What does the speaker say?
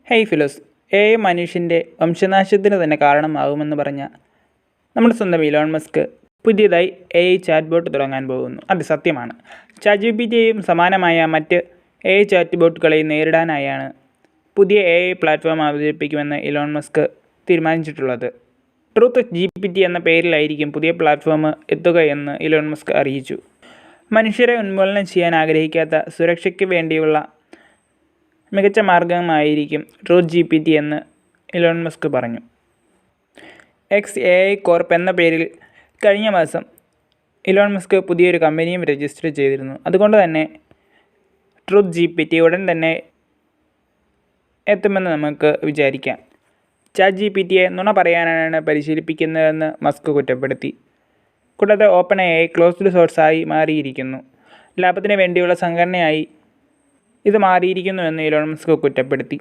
Hey ഫിലോസ്, AI മനുഷ്യൻ്റെ വംശനാശത്തിന് തന്നെ കാരണമാകുമെന്ന് പറഞ്ഞ നമ്മുടെ സ്വന്തം ഇലോൺ മസ്ക് പുതിയതായി AI ചാറ്റ് ബോട്ട് തുടങ്ങാൻ പോകുന്നു. അത് സത്യമാണ്. ChatGPTയെയും സമാനമായ മറ്റ് AI ചാറ്റ് ബോട്ടുകളെയും നേരിടാനായാണ് പുതിയ AI പ്ലാറ്റ്ഫോം അവതരിപ്പിക്കുമെന്ന് ഇലോൺ മസ്ക് തീരുമാനിച്ചിട്ടുള്ളത്. TruthGPT എന്ന പേരിലായിരിക്കും പുതിയ പ്ലാറ്റ്ഫോം എത്തുകയെന്ന് ഇലോൺ മസ്ക് അറിയിച്ചു. മനുഷ്യരെ ഉന്മൂലനം ചെയ്യാൻ ആഗ്രഹിക്കാത്ത സുരക്ഷയ്ക്ക് വേണ്ടിയുള്ള മികച്ച മാർഗമായിരിക്കും TruthGPT എന്ന് ഇലോൺ മസ്ക് പറഞ്ഞു. XAI കോർപ്പ് എന്ന പേരിൽ കഴിഞ്ഞ മാസം ഇലോൺ മസ്ക് പുതിയൊരു കമ്പനിയും രജിസ്റ്റർ ചെയ്തിരുന്നു. അതുകൊണ്ട് തന്നെ TruthGPT ഉടൻ തന്നെ എത്തുമെന്ന് നമുക്ക് വിചാരിക്കാം. ChatGPTയെ നുണ പറയാനാണ് പരിശീലിപ്പിക്കുന്നതെന്ന് മസ്ക് കുറ്റപ്പെടുത്തി. കൂടാതെ OpenAI ക്ലോസ്ഡ് സോഴ്സായി മാറിയിരിക്കുന്നു. ലാഭത്തിന് വേണ്ടിയുള്ള സംഘടനയായി ഇത് മാറിയിരിക്കുന്നുവെന്ന് ഇലോൺ മസ്ക് കുറ്റപ്പെടുത്തി.